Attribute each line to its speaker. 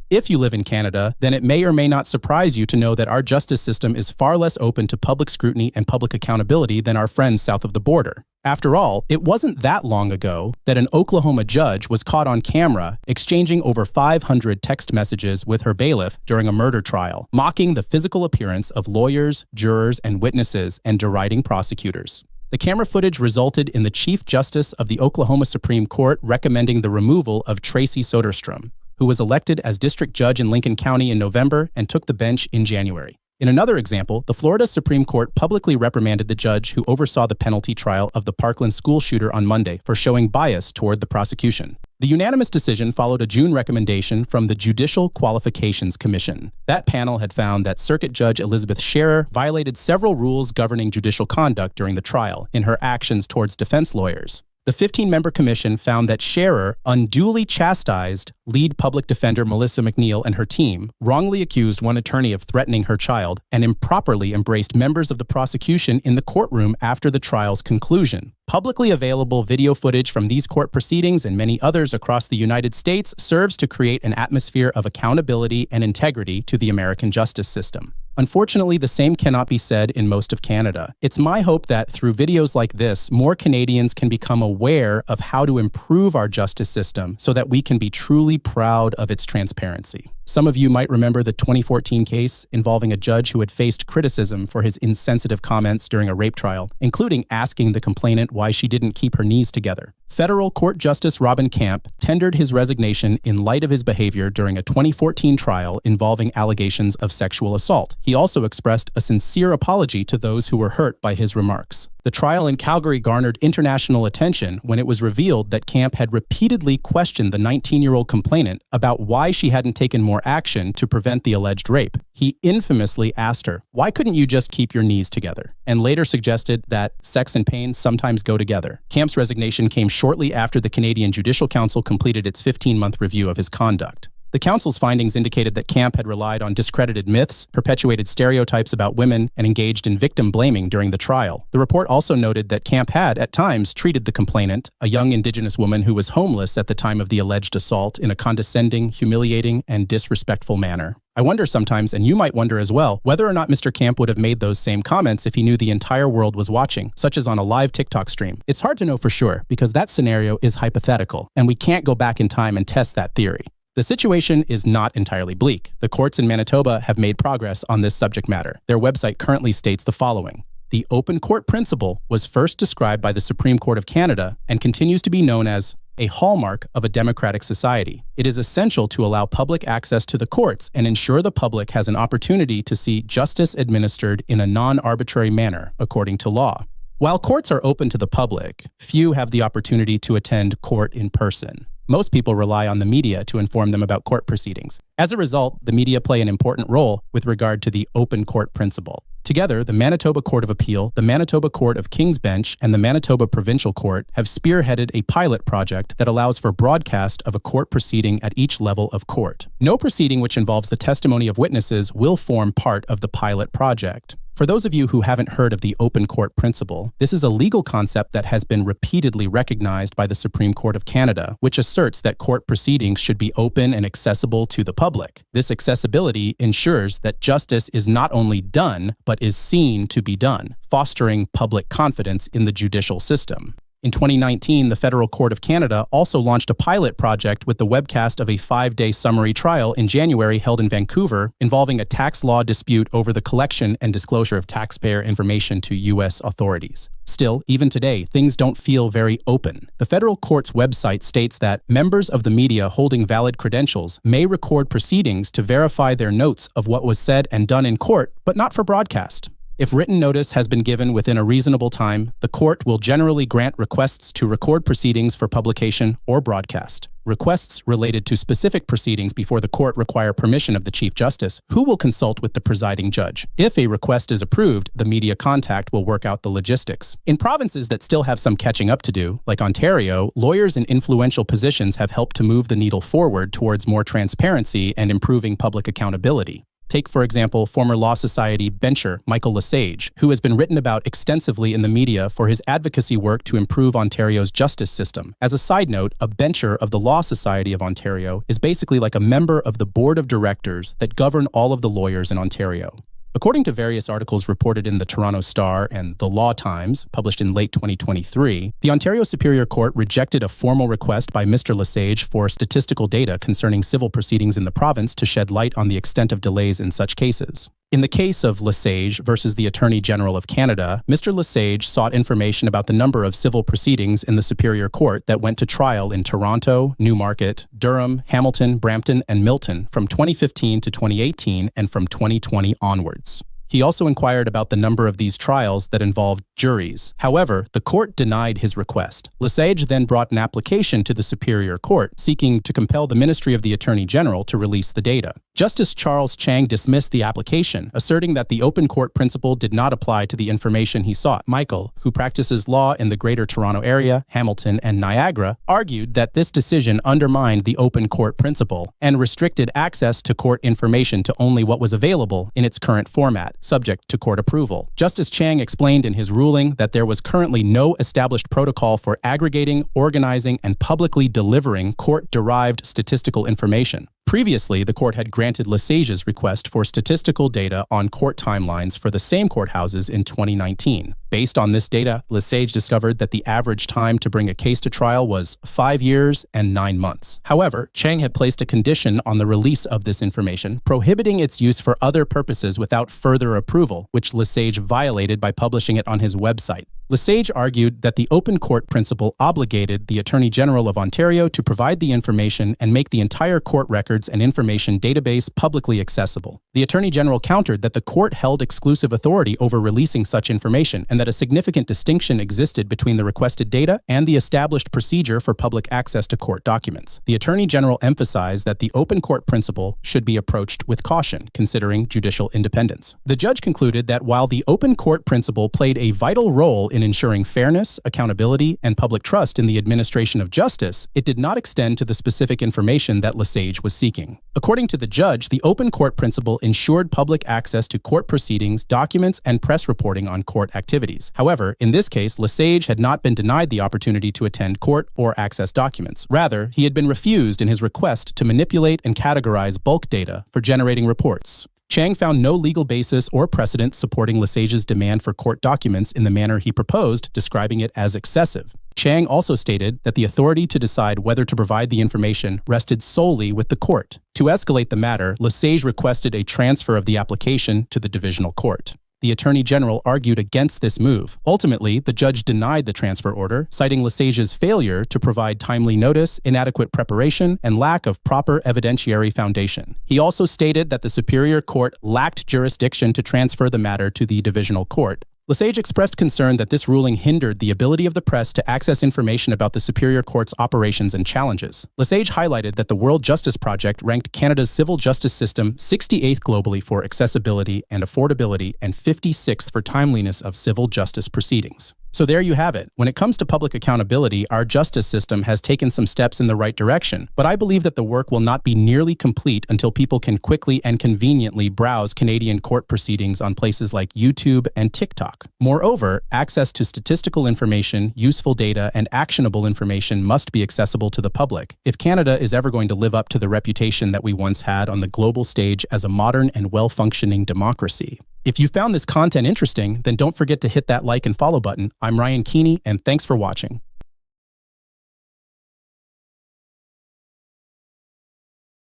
Speaker 1: If you live in Canada, then it may or may not surprise you to know that our justice system is far less open to public scrutiny and public accountability than our friends south of the border. After all, it wasn't that long ago that an Oklahoma judge was caught on camera exchanging over 500 text messages with her bailiff during a murder trial, mocking the physical appearance of lawyers, jurors, and witnesses and deriding prosecutors. The camera footage resulted in the Chief Justice of the Oklahoma Supreme Court recommending the removal of Tracy Soderstrom, who was elected as district judge in Lincoln County in November and took the bench in January. In another example, the Florida Supreme Court publicly reprimanded the judge who oversaw the penalty trial of the Parkland school shooter on Monday for showing bias toward the prosecution. The unanimous decision followed a June recommendation from the Judicial Qualifications Commission. That panel had found that Circuit Judge Elizabeth Scherer violated several rules governing judicial conduct during the trial in her actions towards defense lawyers. The 15-member commission found that Scherer unduly chastised lead public defender Melissa McNeil and her team, wrongly accused one attorney of threatening her child, and improperly embraced members of the prosecution in the courtroom after the trial's conclusion. Publicly available video footage from these court proceedings and many others across the United States serves to create an atmosphere of accountability and integrity to the American justice system. Unfortunately, the same cannot be said in most of Canada. It's my hope that through videos like this, more Canadians can become aware of how to improve our justice system so that we can be truly proud of its transparency. Some of you might remember the 2014 case involving a judge who had faced criticism for his insensitive comments during a rape trial, including asking the complainant why she didn't keep her knees together. Federal Court Justice Robin Camp tendered his resignation in light of his behavior during a 2014 trial involving allegations of sexual assault. He also expressed a sincere apology to those who were hurt by his remarks. The trial in Calgary garnered international attention when it was revealed that Camp had repeatedly questioned the 19-year-old complainant about why she hadn't taken more action to prevent the alleged rape. He infamously asked her, "Why couldn't you just keep your knees together?" and later suggested that sex and pain sometimes go together. Camp's resignation came shortly after the Canadian Judicial Council completed its 15-month review of his conduct. The Council's findings indicated that Camp had relied on discredited myths, perpetuated stereotypes about women, and engaged in victim blaming during the trial. The report also noted that Camp had, at times, treated the complainant, a young Indigenous woman who was homeless at the time of the alleged assault, in a condescending, humiliating, and disrespectful manner. I wonder sometimes, and you might wonder as well, whether or not Mr. Camp would have made those same comments if he knew the entire world was watching, such as on a live TikTok stream. It's hard to know for sure, because that scenario is hypothetical, and we can't go back in time and test that theory. The situation is not entirely bleak. The courts in Manitoba have made progress on this subject matter. Their website currently states the following: the open court principle was first described by the Supreme Court of Canada and continues to be known as a hallmark of a democratic society. It is essential to allow public access to the courts and ensure the public has an opportunity to see justice administered in a non-arbitrary manner according to law. While courts are open to the public, few have the opportunity to attend court in person. Most people rely on the media to inform them about court proceedings. As a result, the media play an important role with regard to the open court principle. Together, the Manitoba Court of Appeal, the Manitoba Court of King's Bench, and the Manitoba Provincial Court have spearheaded a pilot project that allows for broadcast of a court proceeding at each level of court. No proceeding which involves the testimony of witnesses will form part of the pilot project. For those of you who haven't heard of the open court principle, this is a legal concept that has been repeatedly recognized by the Supreme Court of Canada, which asserts that court proceedings should be open and accessible to the public. This accessibility ensures that justice is not only done, but is seen to be done, fostering public confidence in the judicial system. In 2019, the Federal Court of Canada also launched a pilot project with the webcast of a 5-day summary trial in January held in Vancouver involving a tax law dispute over the collection and disclosure of taxpayer information to U.S. authorities. Still, even today, things don't feel very open. The federal court's website states that members of the media holding valid credentials may record proceedings to verify their notes of what was said and done in court, but not for broadcast. If written notice has been given within a reasonable time, the court will generally grant requests to record proceedings for publication or broadcast. Requests related to specific proceedings before the court require permission of the Chief Justice, who will consult with the presiding judge. If a request is approved, the media contact will work out the logistics. In provinces that still have some catching up to do, like Ontario, lawyers in influential positions have helped to move the needle forward towards more transparency and improving public accountability. Take, for example, former Law Society bencher Michael Lesage, who has been written about extensively in the media for his advocacy work to improve Ontario's justice system. As a side note, a bencher of the Law Society of Ontario is basically like a member of the board of directors that govern all of the lawyers in Ontario. According to various articles reported in the Toronto Star and the Law Times, published in late 2023, the Ontario Superior Court rejected a formal request by Mr. Lesage for statistical data concerning civil proceedings in the province to shed light on the extent of delays in such cases. In the case of Lesage versus the Attorney General of Canada, Mr. Lesage sought information about the number of civil proceedings in the Superior Court that went to trial in Toronto, Newmarket, Durham, Hamilton, Brampton, and Milton from 2015 to 2018 and from 2020 onwards. He also inquired about the number of these trials that involved juries. However, the court denied his request. Lesage then brought an application to the Superior Court seeking to compel the Ministry of the Attorney General to release the data. Justice Charles Chang dismissed the application, asserting that the open court principle did not apply to the information he sought. Michael, who practices law in the Greater Toronto Area, Hamilton, and Niagara, argued that this decision undermined the open court principle and restricted access to court information to only what was available in its current format, subject to court approval. Justice Chang explained in his ruling that there was currently no established protocol for aggregating, organizing, and publicly delivering court-derived statistical information. Previously, the court had granted Lesage's request for statistical data on court timelines for the same courthouses in 2019. Based on this data, Lesage discovered that the average time to bring a case to trial was 5 years and 9 months. However, Chang had placed a condition on the release of this information, prohibiting its use for other purposes without further approval, which Lesage violated by publishing it on his website. Lesage argued that the open court principle obligated the Attorney General of Ontario to provide the information and make the entire court records and information database publicly accessible. The Attorney General countered that the court held exclusive authority over releasing such information and that a significant distinction existed between the requested data and the established procedure for public access to court documents. The Attorney General emphasized that the open court principle should be approached with caution, considering judicial independence. The judge concluded that while the open court principle played a vital role in ensuring fairness, accountability, and public trust in the administration of justice, it did not extend to the specific information that Lesage was seeking. According to the judge, the open court principle ensured public access to court proceedings, documents, and press reporting on court activities. However, in this case, Lesage had not been denied the opportunity to attend court or access documents. Rather, he had been refused in his request to manipulate and categorize bulk data for generating reports. Chang found no legal basis or precedent supporting Lesage's demand for court documents in the manner he proposed, describing it as excessive. Chang also stated that the authority to decide whether to provide the information rested solely with the court. To escalate the matter, Lesage requested a transfer of the application to the divisional court. The Attorney General argued against this move. Ultimately, the judge denied the transfer order, citing Lesage's failure to provide timely notice, inadequate preparation, and lack of proper evidentiary foundation. He also stated that the Superior Court lacked jurisdiction to transfer the matter to the divisional court. Lesage expressed concern that this ruling hindered the ability of the press to access information about the Superior Court's operations and challenges. Lesage highlighted that the World Justice Project ranked Canada's civil justice system 68th globally for accessibility and affordability and 56th for timeliness of civil justice proceedings. So there you have it. When it comes to public accountability, our justice system has taken some steps in the right direction, but I believe that the work will not be nearly complete until people can quickly and conveniently browse Canadian court proceedings on places like YouTube and TikTok. Moreover, access to statistical information, useful data, and actionable information must be accessible to the public if Canada is ever going to live up to the reputation that we once had on the global stage as a modern and well-functioning democracy. If you found this content interesting, then don't forget to hit that like and follow button. I'm Ryan Keeney, and thanks for watching.